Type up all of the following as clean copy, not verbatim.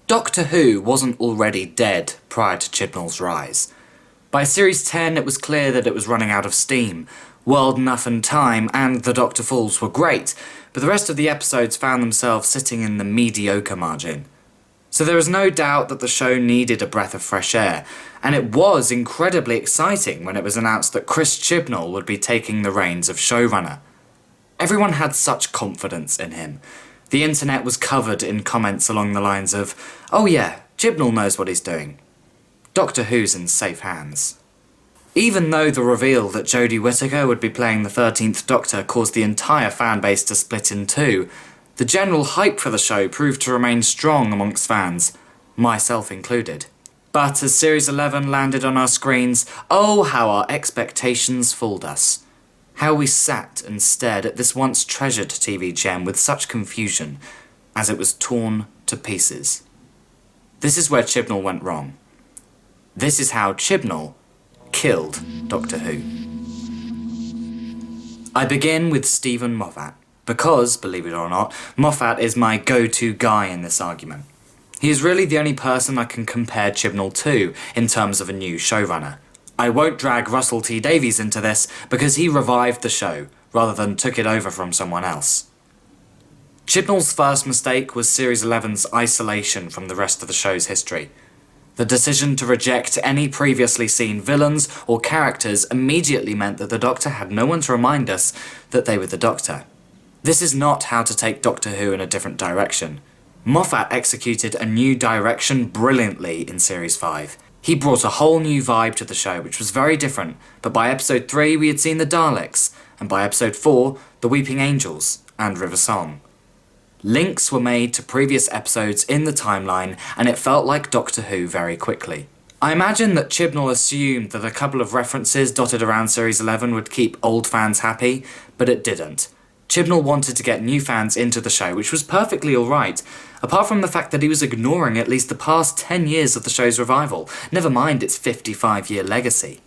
Doctor Who wasn't already dead prior to Chibnall's rise. By Series 10 it was clear that it was running out of steam. World Enough and Time and The Doctor Falls were great, but the rest of the episodes found themselves sitting in the mediocre margin. So there was no doubt that the show needed a breath of fresh air, and it was incredibly exciting when it was announced that Chris Chibnall would be taking the reins of showrunner. Everyone had such confidence in him. The internet was covered in comments along the lines of, "Oh yeah, Chibnall knows what he's doing. Doctor Who's in safe hands." Even though the reveal that Jodie Whittaker would be playing the 13th Doctor caused the entire fanbase to split in two, the general hype for the show proved to remain strong amongst fans, myself included. But as Series 11 landed on our screens, oh how our expectations fooled us. How we sat and stared at this once treasured TV gem with such confusion as it was torn to pieces. This is where Chibnall went wrong. This is how Chibnall killed Doctor Who. I begin with Stephen Moffat, because, believe it or not, Moffat is my go-to guy in this argument. He is really the only person I can compare Chibnall to in terms of a new showrunner. I won't drag Russell T Davies into this because he revived the show, rather than took it over from someone else. Chibnall's first mistake was Series 11's isolation from the rest of the show's history. The decision to reject any previously seen villains or characters immediately meant that the Doctor had no one to remind us that they were the Doctor. This is not how to take Doctor Who in a different direction. Moffat executed a new direction brilliantly in Series 5. He brought a whole new vibe to the show, which was very different, but by episode 3 we had seen the Daleks, and by episode 4, the Weeping Angels and River Song. Links were made to previous episodes in the timeline, and it felt like Doctor Who very quickly. I imagine that Chibnall assumed that a couple of references dotted around Series 11 would keep old fans happy, but it didn't. Chibnall wanted to get new fans into the show, which was perfectly alright, apart from the fact that he was ignoring at least the past 10 years of the show's revival, never mind its 55-year legacy.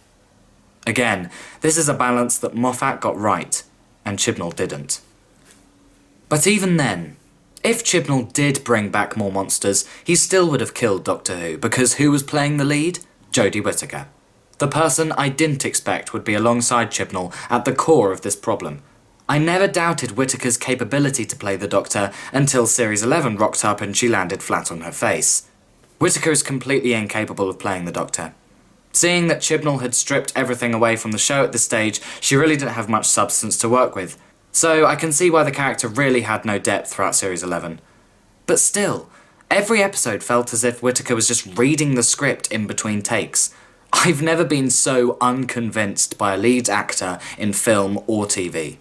Again, this is a balance that Moffat got right, and Chibnall didn't. But even then, if Chibnall did bring back more monsters, he still would have killed Doctor Who, because who was playing the lead? Jodie Whittaker. The person I didn't expect would be alongside Chibnall at the core of this problem. I never doubted Whittaker's capability to play the Doctor until Series 11 rocked up and she landed flat on her face. Whittaker is completely incapable of playing the Doctor. Seeing that Chibnall had stripped everything away from the show at this stage, she really didn't have much substance to work with. So I can see why the character really had no depth throughout Series 11. But still, every episode felt as if Whittaker was just reading the script in between takes. I've never been so unconvinced by a lead actor in film or TV.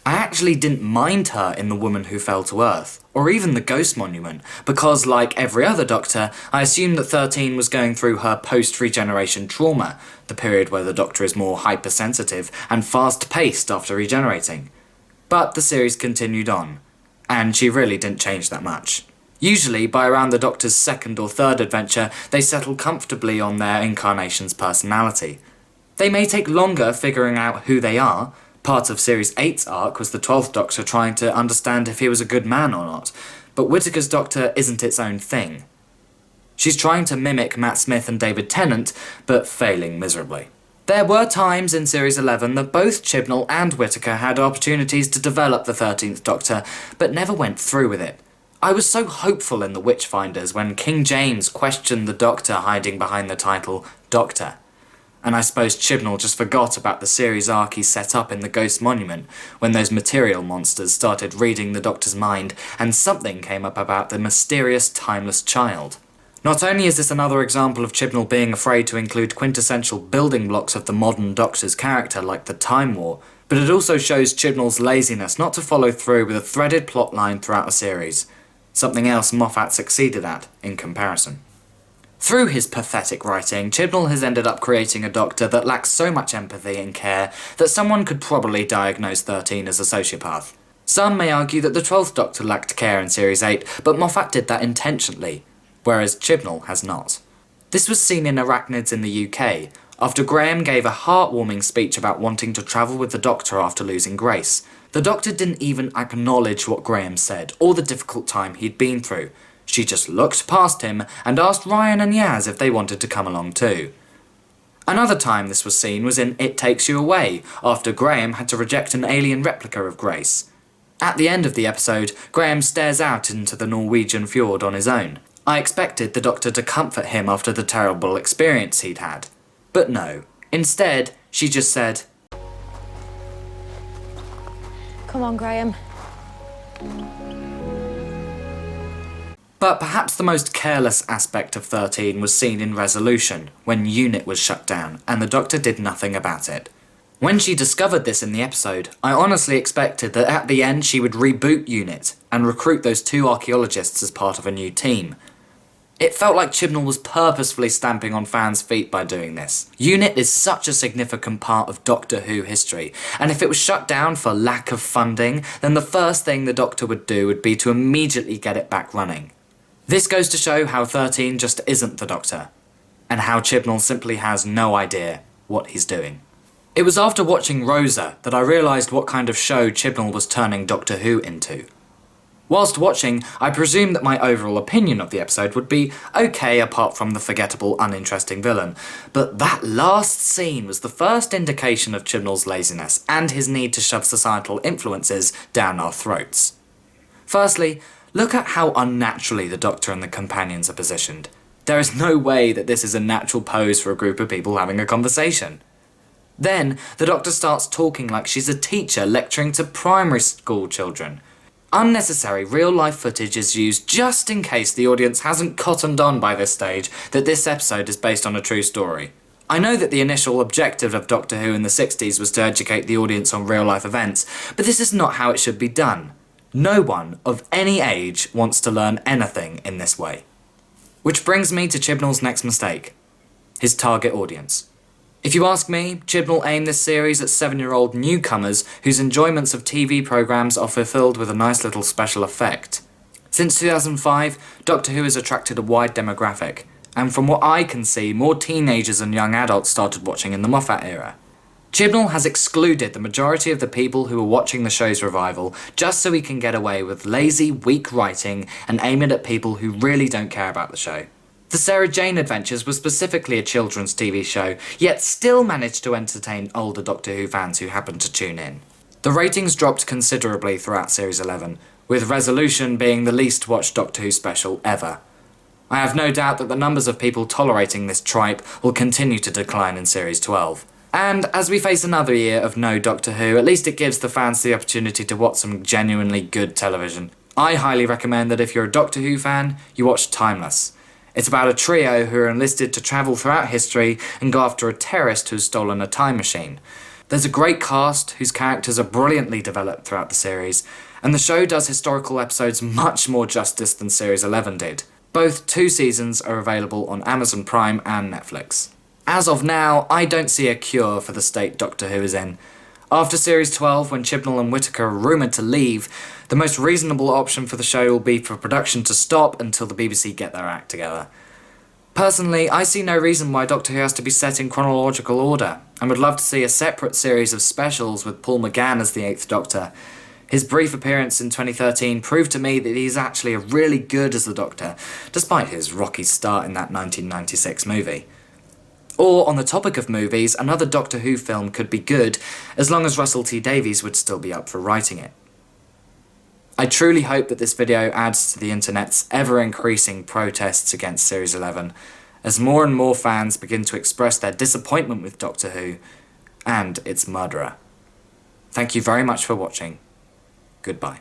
I actually didn't mind her in The Woman Who Fell to Earth, or even The Ghost Monument, because like every other Doctor, I assumed that 13 was going through her post-regeneration trauma, the period where the Doctor is more hypersensitive and fast-paced after regenerating. But the series continued on, and she really didn't change that much. Usually, by around the Doctor's second or third adventure, they settle comfortably on their incarnation's personality. They may take longer figuring out who they are. Part of Series 8's arc was the 12th Doctor trying to understand if he was a good man or not, but Whittaker's Doctor isn't its own thing. She's trying to mimic Matt Smith and David Tennant, but failing miserably. There were times in Series 11 that both Chibnall and Whittaker had opportunities to develop the 13th Doctor, but never went through with it. I was so hopeful in The Witchfinders when King James questioned the Doctor hiding behind the title Doctor. And I suppose Chibnall just forgot about the series arc he set up in The Ghost Monument, when those material monsters started reading the Doctor's mind and something came up about the mysterious, timeless child. Not only is this another example of Chibnall being afraid to include quintessential building blocks of the modern Doctor's character like the Time War, but it also shows Chibnall's laziness not to follow through with a threaded plotline throughout the series, something else Moffat succeeded at in comparison. Through his pathetic writing, Chibnall has ended up creating a Doctor that lacks so much empathy and care that someone could probably diagnose 13 as a sociopath. Some may argue that the 12th Doctor lacked care in Series 8, but Moffat did that intentionally, whereas Chibnall has not. This was seen in Arachnids in the UK, after Graham gave a heartwarming speech about wanting to travel with the Doctor after losing Grace. The Doctor didn't even acknowledge what Graham said, or the difficult time he'd been through. She just looked past him and asked Ryan and Yaz if they wanted to come along too. Another time this was seen was in It Takes You Away, after Graham had to reject an alien replica of Grace. At the end of the episode, Graham stares out into the Norwegian fjord on his own. I expected the Doctor to comfort him after the terrible experience he'd had. But no. Instead, she just said, "Come on, Graham." But perhaps the most careless aspect of 13 was seen in Resolution, when UNIT was shut down, and the Doctor did nothing about it. When she discovered this in the episode, I honestly expected that at the end she would reboot UNIT, and recruit those 2 archaeologists as part of a new team. It felt like Chibnall was purposefully stamping on fans' feet by doing this. UNIT is such a significant part of Doctor Who history, and if it was shut down for lack of funding, then the first thing the Doctor would do would be to immediately get it back running. This goes to show how 13 just isn't the Doctor, and how Chibnall simply has no idea what he's doing. It was after watching Rosa that I realised what kind of show Chibnall was turning Doctor Who into. Whilst watching, I presumed that my overall opinion of the episode would be okay apart from the forgettable, uninteresting villain, but that last scene was the first indication of Chibnall's laziness and his need to shove societal influences down our throats. Firstly, look at how unnaturally the Doctor and the companions are positioned. There is no way that this is a natural pose for a group of people having a conversation. Then, the Doctor starts talking like she's a teacher lecturing to primary school children. Unnecessary real-life footage is used just in case the audience hasn't cottoned on by this stage that this episode is based on a true story. I know that the initial objective of Doctor Who in the 60s was to educate the audience on real-life events, but this is not how it should be done. No one of any age wants to learn anything in this way. Which brings me to Chibnall's next mistake. His target audience. If you ask me, Chibnall aimed this series at 7-year-old newcomers whose enjoyments of TV programmes are fulfilled with a nice little special effect. Since 2005, Doctor Who has attracted a wide demographic, and from what I can see, more teenagers and young adults started watching in the Moffat era. Chibnall has excluded the majority of the people who are watching the show's revival just so he can get away with lazy, weak writing and aim it at people who really don't care about the show. The Sarah Jane Adventures was specifically a children's TV show, yet still managed to entertain older Doctor Who fans who happened to tune in. The ratings dropped considerably throughout Series 11, with Resolution being the least watched Doctor Who special ever. I have no doubt that the numbers of people tolerating this tripe will continue to decline in Series 12. And as we face another year of no Doctor Who, at least it gives the fans the opportunity to watch some genuinely good television. I highly recommend that if you're a Doctor Who fan, you watch Timeless. It's about a trio who are enlisted to travel throughout history and go after a terrorist who's stolen a time machine. There's a great cast whose characters are brilliantly developed throughout the series, and the show does historical episodes much more justice than Series 11 did. Both 2 seasons are available on Amazon Prime and Netflix. As of now, I don't see a cure for the state Doctor Who is in. After Series 12, when Chibnall and Whittaker are rumoured to leave, the most reasonable option for the show will be for production to stop until the BBC get their act together. Personally, I see no reason why Doctor Who has to be set in chronological order, and would love to see a separate series of specials with Paul McGann as the 8th Doctor. His brief appearance in 2013 proved to me that he's actually really good as the Doctor, despite his rocky start in that 1996 movie. Or, on the topic of movies, another Doctor Who film could be good, as long as Russell T Davies would still be up for writing it. I truly hope that this video adds to the internet's ever-increasing protests against Series 11, as more and more fans begin to express their disappointment with Doctor Who, and its murderer. Thank you very much for watching. Goodbye.